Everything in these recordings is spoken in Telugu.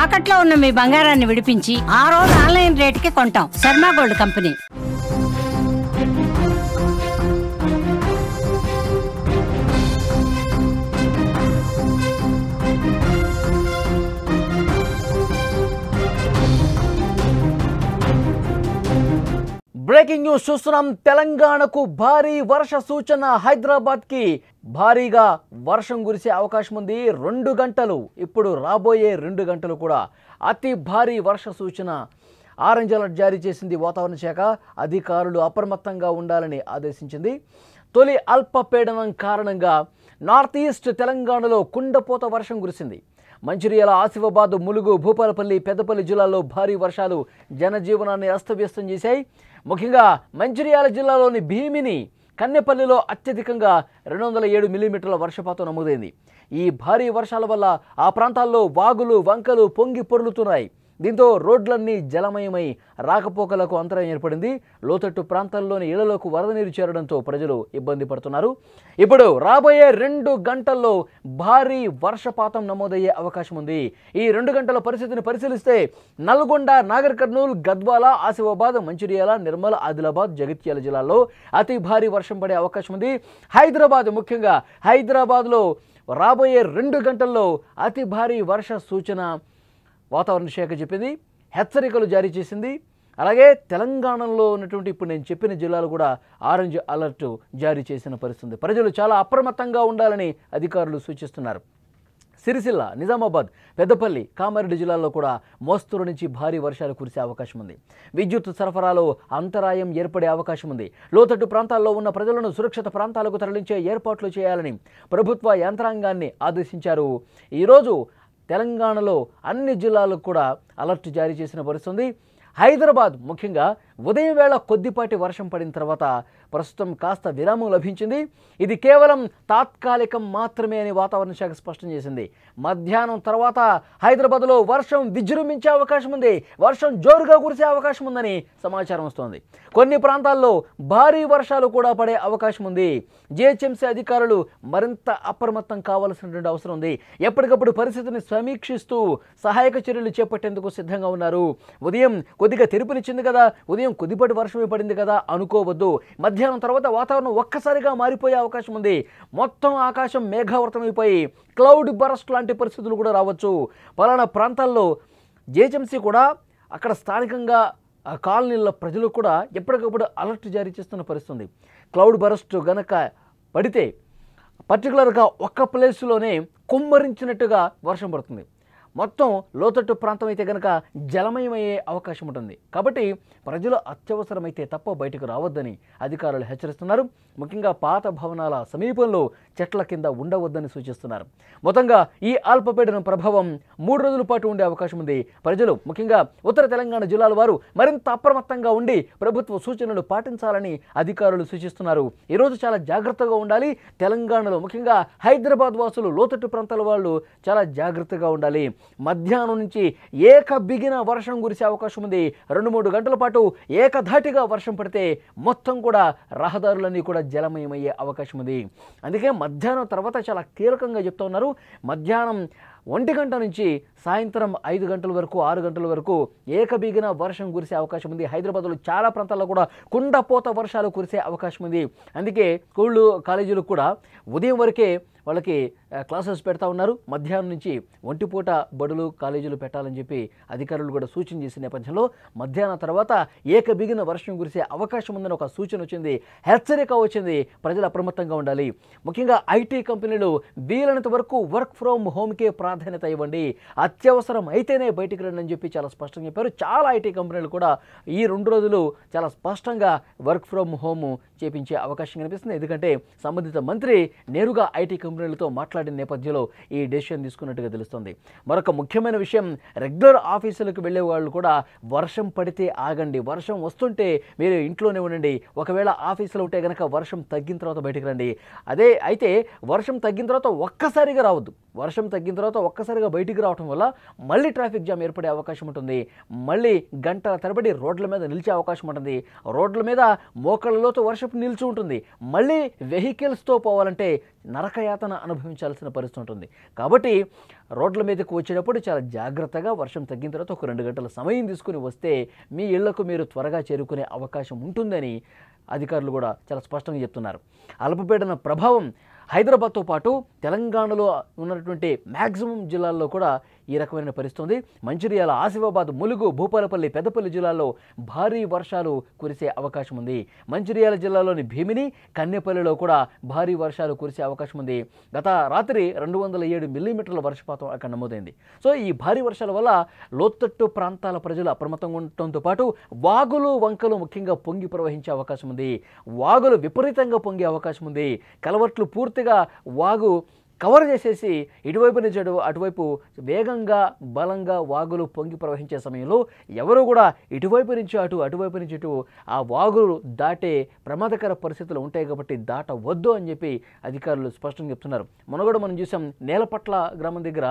తాకట్లో ఉన్న మీ బంగారాన్ని విడిపించి ఆ రోజు ఆన్లైన్ రేటుకి కొంటాం. Sharma gold company. Breaking news చూస్తున్నాం. తెలంగాణకు భారీ వర్ష సూచన. హైదరాబాద్ కి భారీగా వర్షం కురిసే అవకాశం ఉంది. 2 గంటలు, ఇప్పుడు రాబోయే 2 గంటలు కూడా అతి భారీ వర్ష సూచన. ఆరెంజ్ అలర్ట్ జారీ చేసింది వాతావరణ శాఖ. అధికారులు అప్రమత్తంగా ఉండాలని ఆదేశించింది. తొలి అల్పపీడనం కారణంగా నార్త్ ఈస్ట్ తెలంగాణలో కుండపోత వర్షం కురిసింది. మంచిర్యాల, ఆసిఫాబాద్, ములుగు, భూపాలపల్లి, పెద్దపల్లి జిల్లాల్లో భారీ వర్షాలు జనజీవనాన్ని అస్తవ్యస్తం చేశాయి. ముఖ్యంగా మంచిర్యాల జిల్లాలోని భీమిని, కన్నెపల్లిలో అత్యధికంగా 207 మిల్లీమీటర్ల వర్షపాతం నమోదైంది. ఈ భారీ వర్షాల వల్ల ఆ ప్రాంతాల్లో వాగులు, వంకలు పొంగి పొర్లుతున్నాయి. దీంతో రోడ్లన్నీ జలమయమై రాకపోకలకు అంతరాయం ఏర్పడింది. లోతట్టు ప్రాంతాల్లోని ఇళ్లలోకి వరద నీరు చేరడంతో ప్రజలు ఇబ్బంది పడుతున్నారు. ఇప్పుడు రాబోయే 2 గంటల్లో భారీ వర్షపాతం నమోదయ్యే అవకాశం ఉంది. ఈ 2 గంటల పరిస్థితిని పరిశీలిస్తే నల్గొండ, నాగర్ కర్నూల్, గద్వాల, ఆసిఫాబాద్, మంచిర్యాల, నిర్మల్, ఆదిలాబాద్, జగిత్యాల జిల్లాల్లో అతి భారీ వర్షం పడే అవకాశం ఉంది. హైదరాబాద్, ముఖ్యంగా హైదరాబాద్లో రాబోయే 2 గంటల్లో అతి భారీ వర్ష సూచన వాతావరణ శాఖ చెప్పింది. హెచ్చరికలు జారీ చేసింది. అలాగే తెలంగాణలో ఉన్నటువంటి ఇప్పుడు నేను చెప్పిన జిల్లాలు కూడా ఆరెంజ్ అలర్ట్ జారీ చేసిన పరిస్థితి. ప్రజలు చాలా అప్రమత్తంగా ఉండాలని అధికారులు సూచిస్తున్నారు. సిరిసిల్ల, నిజామాబాద్, పెద్దపల్లి, కామారెడ్డి జిల్లాల్లో కూడా మోస్తరు నుంచి భారీ వర్షాలు కురిసే అవకాశం ఉంది. విద్యుత్ సరఫరాలో అంతరాయం ఏర్పడే అవకాశం ఉంది. లోతట్టు ప్రాంతాల్లో ఉన్న ప్రజలను సురక్షిత ప్రాంతాలకు తరలించే ఏర్పాట్లు చేయాలని ప్రభుత్వ యంత్రాంగాన్ని ఆదేశించారు. ఈరోజు తెలంగాణలో అన్ని జిల్లాలకు కూడా అలర్ట్ జారీ చేసిన పరిస్థితి. హైదరాబాద్, ముఖ్యంగా ఉదయం వేళ కొద్దిపాటి వర్షం పడిన తర్వాత ప్రస్తుతం కాస్త విరామం లభించింది. ఇది కేవలం తాత్కాలికం మాత్రమే అని వాతావరణ శాఖ స్పష్టం చేసింది. మధ్యాహ్నం తర్వాత హైదరాబాద్లో వర్షం విజృంభించే అవకాశం ఉంది. వర్షం జోరుగా కురిసే అవకాశం ఉందని సమాచారం వస్తోంది. కొన్ని ప్రాంతాల్లో భారీ వర్షాలు కూడా పడే అవకాశం ఉంది. జిహెచ్ఎంసీ అధికారులు మరింత అప్రమత్తం కావాల్సినటువంటి అవసరం ఉంది. ఎప్పటికప్పుడు పరిస్థితిని సమీక్షిస్తూ సహాయక చర్యలు చేపట్టేందుకు సిద్ధంగా ఉన్నారు. ఉదయం కొద్దిగా తెరుపునిచ్చింది కదా, ఉదయం కొద్దిపాటి వర్షమే పడింది కదా అనుకోవద్దు. మధ్యాహ్నం తర్వాత వాతావరణం ఒక్కసారిగా మారిపోయే అవకాశం ఉంది. మొత్తం ఆకాశం మేఘావృతమైపోయి క్లౌడ్ బరస్ట్ లాంటి పరిస్థితులు కూడా రావచ్చు. పలానా ప్రాంతాల్లో జిహెచ్ఎంసీ కూడా అక్కడ స్థానికంగా కాలనీల ప్రజలు కూడా ఎప్పటికప్పుడు అలర్ట్ జారీ చేస్తున్న పరిస్థితి. క్లౌడ్ బరస్ట్ గనక పడితే పర్టికులర్గా ఒక్క ప్లేస్లోనే కుమ్మరించినట్టుగా వర్షం పడుతుంది. మొత్తం లోతట్టు ప్రాంతం అయితే కనుక జలమయమయ్యే అవకాశం ఉంటుంది. కాబట్టి ప్రజలు అత్యవసరమైతే తప్ప బయటకు రావద్దని అధికారులు హెచ్చరిస్తున్నారు. ముఖ్యంగా పాత భవనాల సమీపంలో చెట్ల కింద ఉండవద్దని సూచిస్తున్నారు. మొత్తంగా ఈ అల్పపీడనం ప్రభావం 3 రోజుల పాటు ఉండే అవకాశం ఉంది. ప్రజలు, ముఖ్యంగా ఉత్తర తెలంగాణ జిల్లాల వారు మరింత అప్రమత్తంగా ఉండి ప్రభుత్వ సూచనలు పాటించాలని అధికారులు సూచిస్తున్నారు. ఈరోజు చాలా జాగ్రత్తగా ఉండాలి. తెలంగాణలో ముఖ్యంగా హైదరాబాద్ వాసులు, లోతట్టు ప్రాంతాల వాళ్ళు చాలా జాగ్రత్తగా ఉండాలి. మధ్యాహ్నం నుంచి బిగిన వర్షం కురిసే అవకాశం ఉంది. 2-3 గంటల పాటు ఏకధాటిగా వర్షం పడితే మొత్తం కూడా రహదారులన్నీ కూడా జలమయమయ్యే అవకాశం ఉంది. అందుకే మధ్యాహ్నం తర్వాత చాలా కీలకంగా చెప్తా ఉన్నారు. మధ్యాహ్నం 1 గంట నుంచి సాయంత్రం 5 గంటల వరకు, 6 గంటల వరకు బిగిన వర్షం కురిసే అవకాశం ఉంది. హైదరాబాద్లో చాలా ప్రాంతాల్లో కూడా కుండపోత వర్షాలు కురిసే అవకాశం ఉంది. అందుకే స్కూళ్ళు, కాలేజీలు కూడా ఉదయం వరకే వాళ్ళకి క్లాసెస్ పెడతా ఉన్నారు. మధ్యాహ్నం నుంచి ఒంటిపూట బడులు, కాలేజీలు పెట్టాలని చెప్పి అధికారులు కూడా సూచన చేసిన నేపథ్యంలో మధ్యాహ్నం తర్వాత బిగిన వర్షం కురిసే అవకాశం ఉందని ఒక సూచన వచ్చింది, హెచ్చరిక వచ్చింది. ప్రజలు అప్రమత్తంగా ఉండాలి. ముఖ్యంగా ఐటీ కంపెనీలు వీలైనంత వరకు వర్క్ ఫ్రమ్ హోమ్కే ప్రాధాన్యత ఇవ్వండి. అత్యవసరం అయితేనే బయటికి రండి అని చెప్పి చాలా స్పష్టంగా చెప్పారు. చాలా ఐటీ కంపెనీలు కూడా ఈ 2 రోజులు చాలా స్పష్టంగా వర్క్ ఫ్రమ్ హోమ్ చేపించే అవకాశం కనిపిస్తుంది. ఎందుకంటే సంబంధిత మంత్రి నేరుగా ఐటీ కంపెనీలతో మాట్లాడిన నేపథ్యంలో ఈ డెసిషన్ తీసుకున్నట్టుగా తెలుస్తుంది. మరొక ముఖ్యమైన విషయం, రెగ్యులర్ ఆఫీసులకు వెళ్ళే వాళ్ళు కూడా వర్షం పడితే ఆగండి. వర్షం వస్తుంటే మీరు ఇంట్లోనే ఉండండి. ఒకవేళ ఆఫీసులో ఉంటే కనుక వర్షం తగ్గిన తర్వాత బయటికి రండి. అయితే వర్షం తగ్గిన తర్వాత ఒక్కసారిగా రావద్దు. వర్షం తగ్గిన తర్వాత ఒక్కసారిగా బయటికి రావడం వల్ల మళ్ళీ ట్రాఫిక్ జామ్ ఏర్పడే అవకాశం ఉంటుంది. మళ్ళీ గంటల తరబడి రోడ్ల మీద నిలిచే అవకాశం ఉంటుంది. రోడ్ల మీద మోకాళ్ళలోతో వర్షపు నిలిచి ఉంటుంది. మళ్ళీ వెహికల్స్తో పోవాలంటే నరకయాతన అనుభవించాల్సిన పరిస్థితి ఉంటుంది. కాబట్టి రోడ్ల మీదకు వచ్చేటప్పుడు చాలా జాగ్రత్తగా వర్షం తగ్గిన తర్వాత ఒక 2 గంటల సమయం తీసుకుని వస్తే మీ ఇళ్లకు మీరు త్వరగా చేరుకునే అవకాశం ఉంటుందని అధికారులు కూడా చాలా స్పష్టంగా చెప్తున్నారు. అల్పపీడన ప్రభావం హైదరాబాద్తో పాటు తెలంగాణలో ఉన్నటువంటి మ్యాక్సిమం జిల్లాల్లో కూడా ఈ రకమైన పరిస్థితి ఉంది. మంచిర్యాల, ఆసిఫాబాద్, ములుగు, భూపాలపల్లి, పెద్దపల్లి జిల్లాల్లో భారీ వర్షాలు కురిసే అవకాశం ఉంది. మంచిర్యాల జిల్లాలోని భీమిని, కన్నెపల్లిలో కూడా భారీ వర్షాలు కురిసే అవకాశం ఉంది. గత రాత్రి 207 మిల్లీమీటర్ల వర్షపాతం అక్కడ నమోదైంది. సో ఈ భారీ వర్షాల వల్ల లోతట్టు ప్రాంతాల ప్రజలు అప్రమత్తంగా ఉండటంతో పాటు వాగులు, వంకలు ముఖ్యంగా పొంగి ప్రవహించే అవకాశం ఉంది. వాగులు విపరీతంగా పొంగే అవకాశం ఉంది. కలవట్లు పూర్తిగా వాగు కవర్ చేసేసి ఇటువైపు నుంచి అటువైపు వేగంగా బలంగా వాగులు పొంగి ప్రవహించే సమయంలో ఎవరు కూడా ఇటువైపు నుంచి అటువైపు నుంచి ఇటు ఆ వాగులు దాటే ప్రమాదకర పరిస్థితులు ఉంటాయి కాబట్టి దాటవద్దు అని చెప్పి అధికారులు స్పష్టంగా చెప్తున్నారు. మొన్నగూడ మనం చూసాం, నేలపట్ల గ్రామం దగ్గర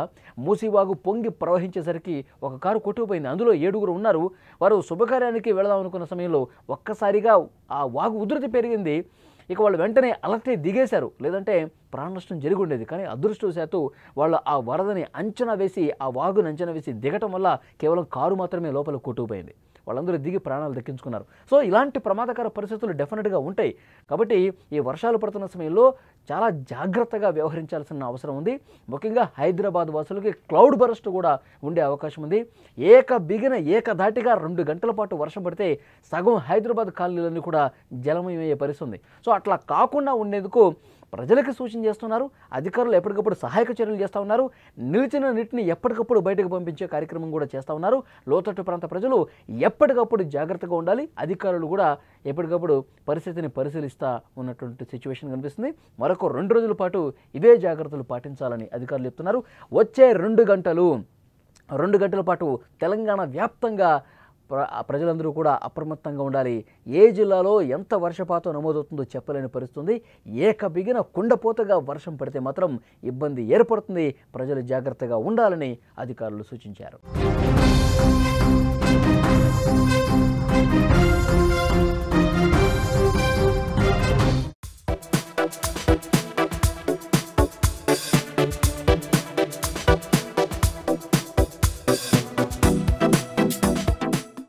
మూసీవాగు పొంగి ప్రవహించేసరికి ఒక కారు కొట్టుకుపోయింది. అందులో 7 ఉన్నారు. వారు శుభకార్యానికి వెళదాం అనుకున్న సమయంలో ఒక్కసారిగా ఆ వాగు ఉధృతి పెరిగింది. ఇక వాళ్ళు వెంటనే అలర్ట్ దిగేశారు, లేదంటే ప్రాణ నష్టం జరిగి ఉండేది. కానీ అదృష్టవశాత్తు వాళ్ళు ఆ వరదని అంచనా వేసి, ఆ వాగుని అంచనా వేసి దిగటం వల్ల కేవలం కారు మాత్రమే లోపల కొట్టుకుపోయింది. వాళ్ళందరూ దిగి ప్రాణాలు దక్కించుకున్నారు. సో ఇలాంటి ప్రమాదకర పరిస్థితులు డెఫినెట్గా ఉంటాయి. కాబట్టి ఈ వర్షాలు పడుతున్న సమయంలో చాలా జాగ్రత్తగా వ్యవహరించాల్సిన అవసరం ఉంది. ముఖ్యంగా హైదరాబాద్ వాసులకి క్లౌడ్ బరస్ట్ కూడా ఉండే అవకాశం ఉంది. ఏకధాటిగా 2 గంటల పాటు వర్షం పడితే సగం హైదరాబాద్ కాలనీలన్నీ కూడా జలమయమయ్యే పరిస్థితి ఉంది. సో అట్లా కాకుండా ఉండేందుకు ప్రజలకు సూచన చేస్తున్నారు. అధికారులు ఎప్పటికప్పుడు సహాయక చర్యలు చేస్తూ ఉన్నారు. నిలిచిన నీటిని ఎప్పటికప్పుడు బయటకు పంపించే కార్యక్రమం కూడా చేస్తూ ఉన్నారు. లోతట్టు ప్రాంత ప్రజలు ఎప్పటికప్పుడు జాగ్రత్తగా ఉండాలి. అధికారులు కూడా ఎప్పటికప్పుడు పరిస్థితిని పరిశీలిస్తూ ఉన్నటువంటి సిచ్యువేషన్ కనిపిస్తుంది. మరొక 2 రోజుల పాటు ఇవే జాగ్రత్తలు పాటించాలని అధికారులు చెప్తున్నారు. వచ్చే 2 గంటల పాటు తెలంగాణ వ్యాప్తంగా ప్రజలందరూ కూడా అప్రమత్తంగా ఉండాలి. ఏ జిల్లాలో ఎంత వర్షపాతం నమోదవుతుందో చెప్పలేని పరిస్థితుంది. కుండపోతగా వర్షం పడితే మాత్రం ఇబ్బంది ఏర్పడుతుంది. ప్రజలు జాగ్రత్తగా ఉండాలని అధికారులు సూచించారు.